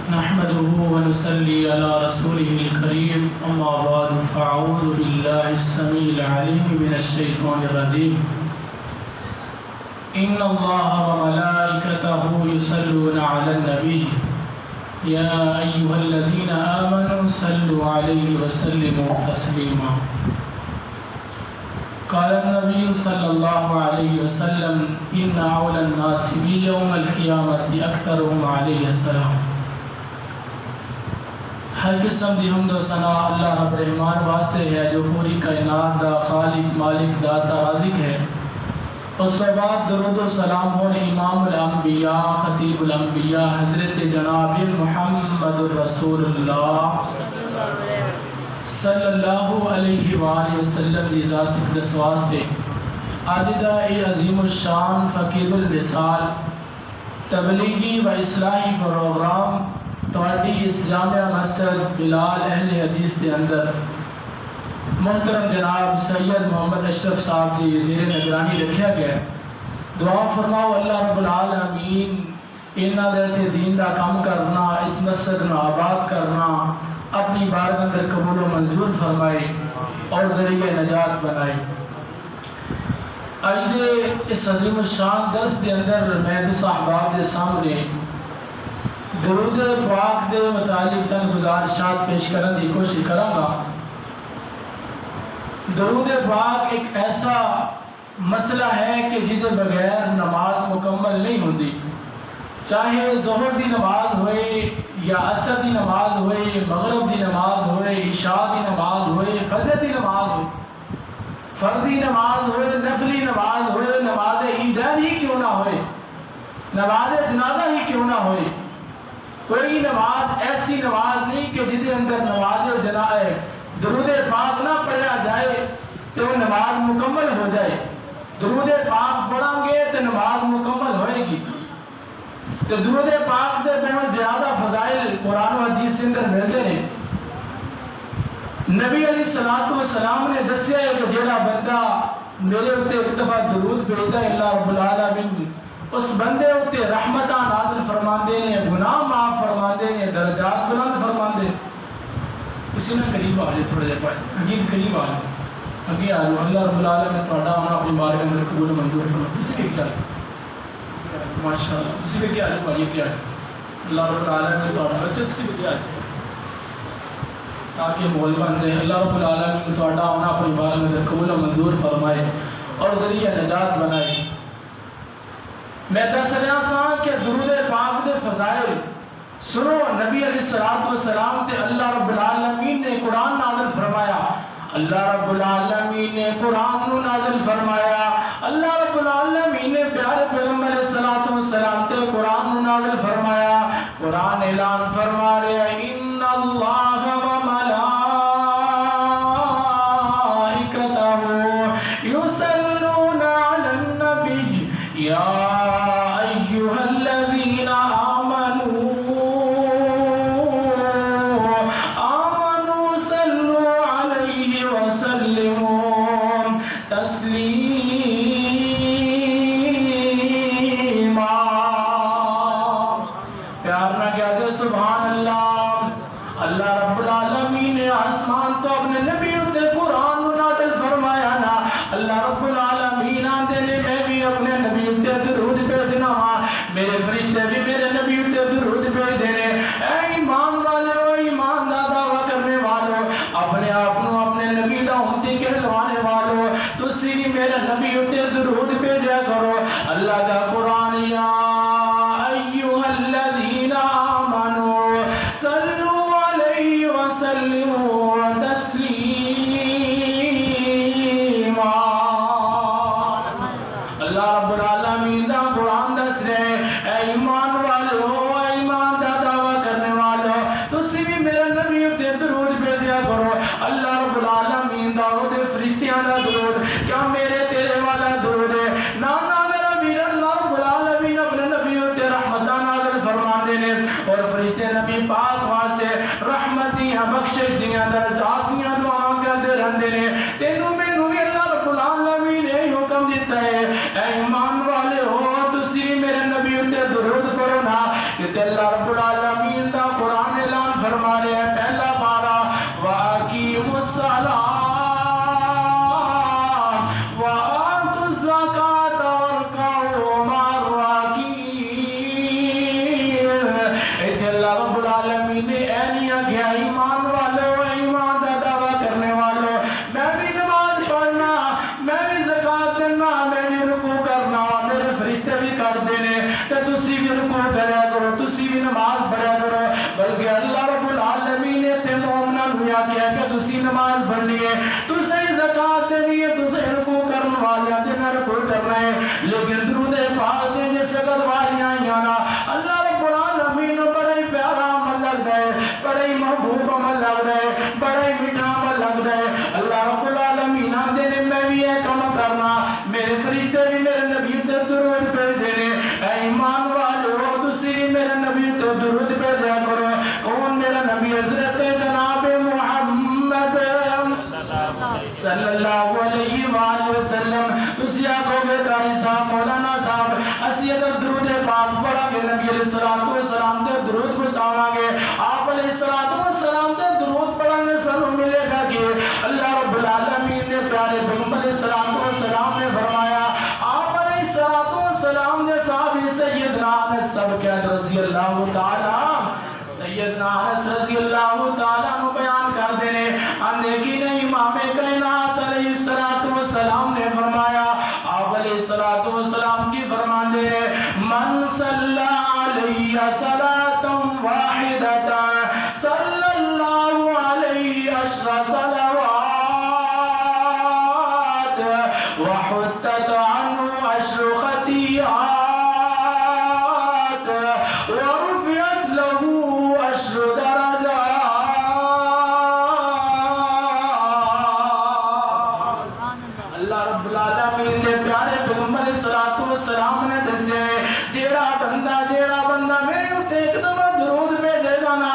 نحمده ونصلي على رسوله الكريم أما بعد فأعوذ بالله السميع العليم من الشيطان الرجيم إن الله وملائكته يصلون على النبي يا أيها الذين آمنوا صلوا عليه وسلموا تسليما قال النبي صلى الله عليه وسلم إن أولى الناس بي يوم القيامة أكثرهم عليه السلام. ہر قسم دی حمد و ثنا اللہ رب الرحمان واسطے ہے جو پوری کائنات دا خالق مالک داتا رازق ہے. اس کے بعد درود و سلام ہو امام الانبیاء خطیب الانبیاء حضرت جناب محمد الرسول اللہ صلی اللہ علیہ وآلہ وسلم دی ذات اقدس واسطے عاجدہ عظیم الشان فقیر المثال تبلیغی و اصلاحی پروگرام تواڈی اس جامعہ مسجد بلال اہل حدیث کے اندر محترم جناب سید محمد اشرف صاحب کی زیر نگرانی رکھا گیا. دعا فرماؤ اللہ رب العالمین انہاں دے دین دا کام کرنا اس مسجد نو آباد کرنا اپنی بارگاہ اندر قبول و منظور فرمائے اور ذریعہ نجات بنائے. آج دے اس عظیم الشان درس دے اندر میں دو صحباب دے سامنے درود پاک دے متعلق چند گزارشات پیش کرنے کی کوشش کراں گا. درود پاک ایک ایسا مسئلہ ہے کہ جدے بغیر نماز مکمل نہیں ہوتی. چاہے ظہر دی نماز ہوئے یا عصر دی نماز ہوئے مغرب دی نماز ہوئے عشاء دی نماز ہوئے فجر دی نماز ہوئے فردی نماز ہوئے نفلی نماز ہوئے نماز عیدین ہی کیوں نہ ہوئے نماز جنازہ ہی کیوں نہ ہوئے کوئی نماز ایسی نماز نہیں کہ جدے اندر نماز جنازہ درود پاک نہ پڑھا جائے تو وہ نماز مکمل ہو جائے. درود پاک پڑھیں گے تو نماز مکمل ہوئے گی. تو درود پاک دے بہت زیادہ فضائل قرآن و حدیث کے اندر ملتے ہیں. نبی علیہ السلام نے دسیا ہے کہ جیڑا بندہ میرے اوتے ایک دفعہ درود بھیجدا ہے اللہ رب العالمین اس بندے اوتے رحمتاں نازل فرماندے نے گناہ معاف فرماندے نے درجات بلند فرماندے. اسی نے قریب آ جائے تھوڑے دیر پائے حقیق قریب آ جائے اگے آ جاؤ. اللہ رب العالمین تھوڑا ہونا اپنی بارگاہ میں قبول منظور فرما. کسی کے کیا ماشاء اللہ کسی کے کیا ہے کیا ہے اللہ رب العالمین تھوڑا بچے کسی کے کیا ہے تاکہ مول بن جائے. اللہ رب العالمین تھوڑا ہونا اپنی بارگاہ میں قبول منظور فرمائے اور ذریعہ نجات بنائے. میں دس رہا سا کہ درود پاک دے فضائل سنو. نبی علیہ السلام تے اللہ رب العالمین نے قرآن نازل فرمایا. اللہ رب العالمین نے قرآن نو نازل فرمایا. اللہ رب العالمین نے پیارے پیغمبر علیہ السلام تے قرآن نو نازل فرمایا. قرآن اعلان فرما رہا ہے ان اللہ و ملائکتہ یصلون علی النبی یا ایھا الذین آمنوا سبحان اللہ. اللہ رب العالمین نے آسمان تو اپنے نبی تے قرآن نازل فرمایا نا. اللہ رب العالمین آندے نے میں بھی اپنے نبی تے درود بھیجنا وا میرے فرشتے بھی میرے نبی تے درود بھیج دینے. اے ایمان والے او ایمان دا دعویٰ کرنے والو اپنے آپ کو اپنے نبی دا امتی کہلوانے والو تسی بھی میرے نبی تے درود بھیجا کرو. اللہ دا قرآن یا ایھا الذین صلوا علیہ وسلموا تسلیما. اللہ رب العالمین دا قرآن دس رہے اے ایمان والو اے ایمان دا دعویٰ کرنے والو تسی بھی میرے نبی تے درود بھیجا کرو. اللہ رب العالمین دا دے فرشتیاں دا درود کیا میرے تیرے والا درود ہے نا میرا ویر. اللہ رب العالمین اپنے نبی تے رحمتاں نازل فرماندے نے اور فرشتے نبی پاک واسطے رحمت دیاں بخشش دیاں درجات دیاں دعاواں کردے رہندے نے. تینوں مینوں بھی اللہ رب العالمین نے حکم دیتا ہے اے ایمان والے ہو تسی میرے نبی تے درود پڑھو نا کہ اللہ رب العالمین دا قرآن اعلان فرما رہے ہیں پہلا پارا وَأَقِيمُوا الصَّلَاةَ وَآتُوا الزَّكَاةَ وَارْكَعُوا مَعَ الرَّاكِعِينَ۔ ایتھے اللہ رب العالمین نے اینیاں کیا ایمان والو ایمان دا دعویٰ کرنے والو میں بھی نماز پڑھنا میں بھی زکات دینا میں بھی رکوع کرنا میرے فریضے بھی کر دینے تے تسی بھی رکوع کریا کرو تسی بھی نماز پڑھیا کرو بلکہ اللہ رب العالمین نے تے مومناں نوں کہیا کہ تسی نماز پڑھنی ہے تسی زکات دینی ہے تسی رکوع کرن والیاں دے نال رکوع کرنا ہے لیکن درود پاک دے جس وقت واریاں آئیاں نا اللہ رب العالمین بڑا ہی پیارا عمل لگتا ہے بڑا ہی محبوب عمل لگتا ہے بڑا ہی میٹھا عمل لگتا ہے اللہ رب العالمین آندے نے میں بھی یہ کام کرنا میرے فرشتے بھی میرے نبی تے درود بھیج دینے اے ایمان والو تسی بھی میرے نبی تے درود بھیجا کرو کون میرا نبی حضرت جناب محمد صلی اللہ علیہ وآلہ وسلم تسی آکھو گے قاری صاحب مولانا صاحب اسی اگر درود پاک پڑھا گے نبی علیہ السلام دے درود پہنچاواں گے آپ علیہ السلام دے درود پڑھیں گے سنوں ملے گا کہ اللہ رب العالمین نے پیارے پیغمبر علیہ السلام نے فرمایا آپ علیہ السلام نے صحابی سیدنا انس سب کہہ رضی اللہ تعالی سیدنا انس رضی اللہ تعالیٰ نو بیان کر دینے اندے کی نہیں امام کائنات علیہ السلام نے فرمایا آپ علیہ السلام کی فرمان دے من صلی علیہ صلاة واحدة صلی اللہ علیہ عشر صلوات وحتت عنہ عشر خطیئات ورفعت له عشر درجات۔ اللہ رب العالمین دے پیارے پیغمبر السلام نے دسے جیڑا بندہ میرے اتے ایک دفعہ درود بھیجے گا نا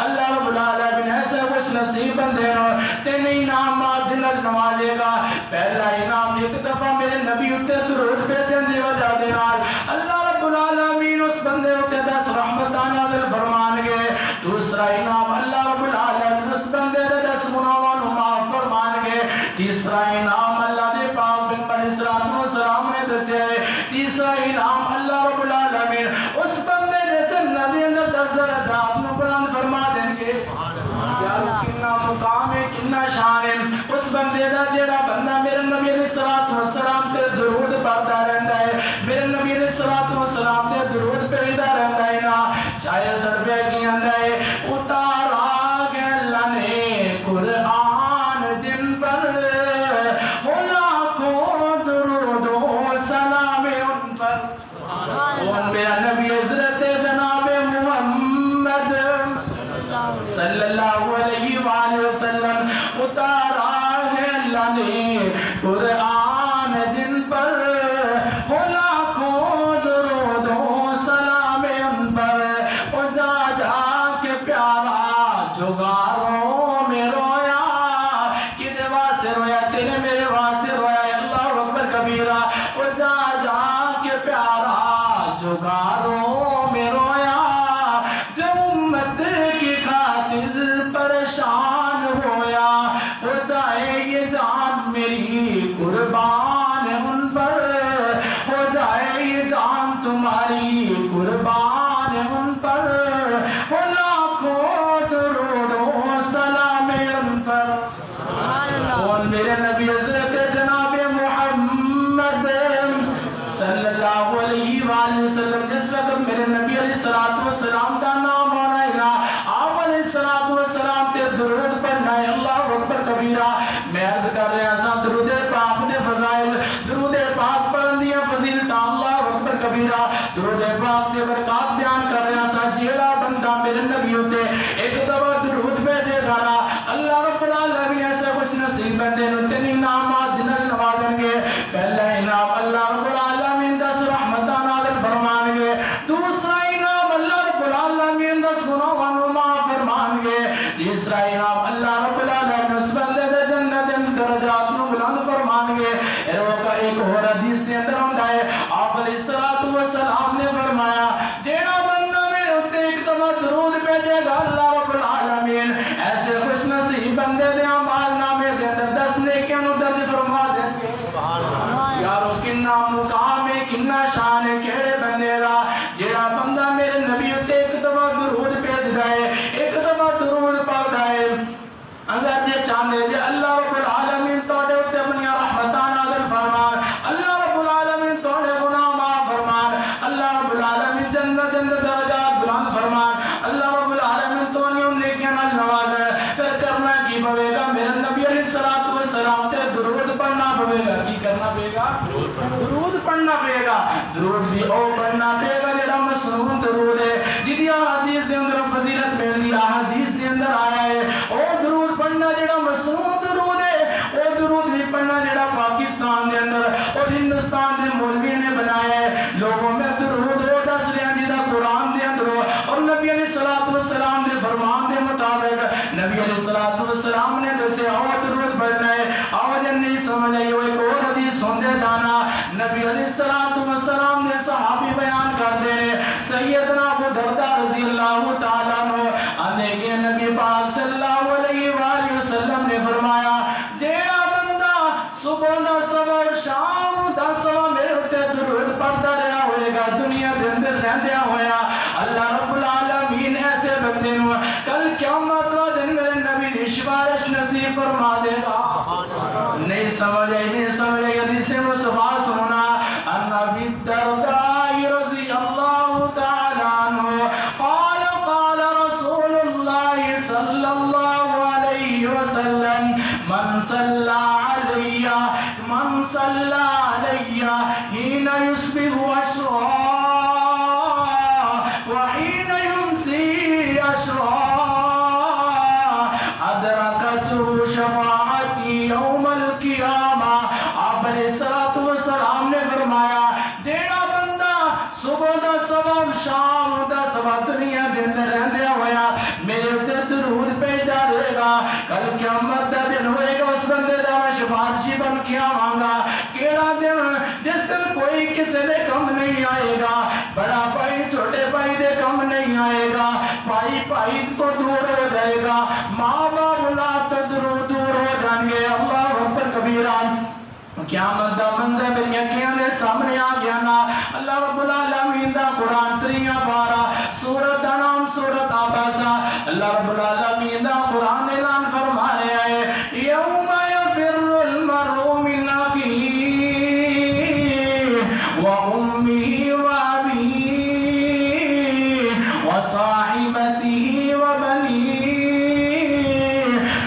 اللہ رب العالمین ایسے کچھ نصیب بندے نو تین انعامات جنت نوازے گا پہلا انعام ایک دفعہ میرے نبی اتے درود بھیجن دی وجہ دے نال اللہ رب العالمین اس بندے اتے 10 رحمتاں نازل فرمان گے دوسرا انعام اللہ رب العالمین اس بندے دے 10 گناہاں نوں معاف فرمان گے تیسرا انعام اللہ دے پاک پیغمبر السلام نے دسیا ہے تیسرا انعام اللہ رب العالمین اس بندے دے جنت دے اندر 10 درجات نوں بلند فرما دیں گے یار کتنا مقام ہے کتنا شان ہے اس بندے دا جیڑا بندہ میرے نبی علیہ السلام تے درود پڑھتا رہندا ہے میرے نبی علیہ السلام تے درود پڑھدا رہندا ہے نا شاید دربے کی آندا ہے اتارا گیا اللہ نے قرآن جن پر ہو لاکھوں درود و سلام ان پر اور میرا نبی حضرت جناب محمد صلی اللہ علیہ وآلہ وسلم اتارا ہے اللہ نے قرآن جن پر ہو لاکھوں درود و سلام ان پر وہ جا کے پیارا جگاروں میں رویا کدے واسے رویا تیرے میرے واسے رویا اللہ اکبر کبیرہ وہ جا کے پیارا جگاروں میں رویا جو امت کی خاطر پریشان ہویا ہو جائے یہ جان میری قربان ان پر ہو جائے یہ جان تمہاری قربان ان پر ہو لاکھوں درود و سلام ان پر اور میرے نبی حضرت جناب محمد صلی اللہ علیہ وآلہ وسلم جس وقت میرے نبی علیہ السلام دا نام ہونا ہے نا آپ علیہ السلام تے درود پڑھنا ہے اللہ اکبر کبیرہ میں عرض کر رہا سا درود پاک دے فضائل درود پاک پڑھن دیا فضیلتاں اللہ اکبر کبیرہ درود پاک دے برکات بیان کر رہا سا جیڑا بندہ میرے نبی ہوتے ایک دفعہ درود بھیجے گا نا اللہ رب العالمین ایسا کچھ نصیب بندے نو تین انعامات جنت نوازیں گے پہلا انعام اللہ رب العالمین 10 رحمتاں نازل فرمان گے دوسرا انعام اللہ رب العالمین 10 گناہاں نوں معاف فرمان گے تیسرا انعام اللہ رب العالمین اس بندے دے جنت دے درجات نوں بلند فرمان گے ایک اور حدیث کے اندر ہوندا ہے آپ علیہ السلام نے فرمایا جیڑا بندہ میرے مشہور درود ہے جدی حدیث دے اندر فضیلت ملدی حدیث دے اندر آیا ہے او درود پڑھنا جڑا مشہور درود ہے او درود بھی پڑھنا جڑا پاکستان دے اندر اور ہندوستان دے مولوی نے بنایا ہے لوگوں میں درود ہو دس رہا جدا قرآن دے اندر اور نبی علیہ الصلوۃ والسلام دے فرمان دے مطابق نبی علیہ الصلوۃ والسلام نے دسے او درود پڑھنا ہے او جن نہیں سمجھ آئی ایک اور حدیث سن جانا نبی علیہ الصلوۃ والسلام نے صحابی بیان کرتے ہیں سیدنا ابو درداء رضی اللہ تعالیٰ عنہ کہ نبی پاک صلی اللہ علیہ وآلہ وسلم نے فرمایا جیڑا بندہ صبح دا سوا اور شام دا سوا میرے ہوتے درود پڑھتا رہا ہوئے گا دنیا دے اندر رہندیا ہویا اللہ رب العالمین ایسے بندے نو کل قیامت کا دن میرے نبی نے سفارش نصیب فرما دے گا نہیں سمجھ آئی حدیث مصطفیٰ سننا ابی الدرداء رضی اللہ تعالی عنہ قال قال رسول اللہ صلی اللہ علیہ وسلم من صلی علی حین یصبح عشرا وحین یمسی عشرا ادرکته شفاعتی یوم القیامہ آپ علیہ السلام نے فرمایا جیڑا بندہ صبح دا سوا شام دا سوا دنیا دے اندر رہندیا ہویا میرے تے درود پہندا رہے گا کل قیامت دا دن ہوئے گا اس بندے دا میں سفارشی بن کے آواں کیڑا دن جس دن کوئی کسی دے کم نہیں آئے گا بڑا بھائی چھوٹے بھائی دے کم نہیں آئے گا بھائی تو دور ہو جائے گا ماں باپ اولاد تو دور ہو جائیں گے اللہ اکبر کبیرہ قیامت دا منظر میری اکھیاں دے سامنے آ گیا نا اللہ رب العالمین دا قرآن 3 پارا سورۃ دا نام سورۃ عبسہ اللہ رب العالمین دا قرآن اعلان فرما رہا ہے یوم یفر المرء من اخیہ و امہ و ابیہ و صاحبتہ و بنیہ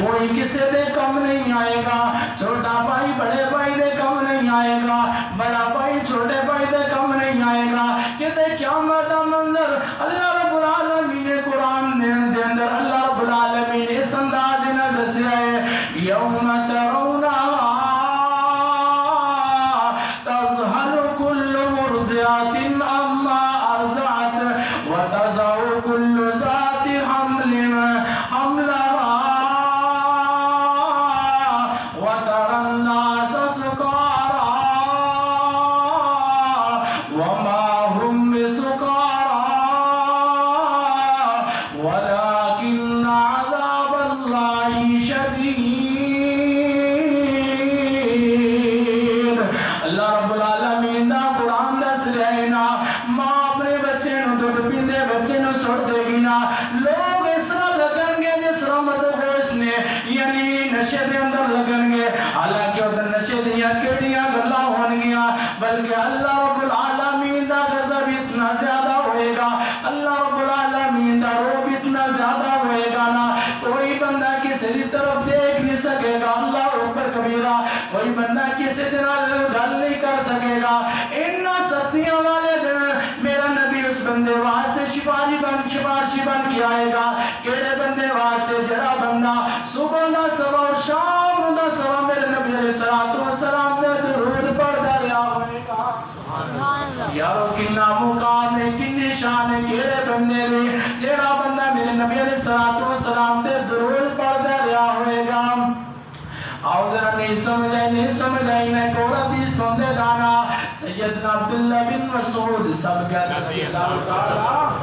کوئی کسی دے کم نہیں آئے گا چھوٹا بھائی بڑے بھائی دے کم نہیں آئے گا بڑا بھائی چھوٹے بھائی دے کم نہیں آئے گا کہتے قیامت دا منظر اللہ رب العالمین نے قرآن دے اندر اللہ رب العالمین اس انداز نے دسیا ہے یوم ترونہا تذہل کل مرضعۃ عما ارضعت وتضع کل ذات حمل حملہا لوگ اس طرح لگن گے جس طرح مدہوش نے یعنی نشے دے اندر لگن گے حالانکہ ادھر نشے دیا کیڑیاں گلا ہون گیا بلکہ اللہ رب العالمین دا غضب اتنا زیادہ ہوئے گا اللہ رب العالمین دا روب اتنا زیادہ ہوئے گا نا کوئی بندہ کسی دی طرف دیکھ نہیں سکے گا اللہ اکبر کبیرہ کوئی بندہ کسی دن گل نہیں کر سکے گا اتنا ستیاں والے دن میرا نبی اس بندے واسطے سفارشی بن کے آئے گا کیڑے بندے واسطے جڑا بندہ صبح دا سوا اور شام دا سوا میرے نبی علیہ الصلوۃ والسلام نے درود پڑھدا رہا ہوئے گا یارو کنا مقام ہے کنی شان ہے کیڑے بندے نے جڑا بندہ میرے نبی علیہ الصلوۃ والسلام نے درود پڑھدا رہا ہوئے گا آؤ ذرا نہیں سمجھ آئی میں کوڑا بھی سوندے دانا سیدنا عبداللہ بن مسعود سب کیا رضی اللہ تعالی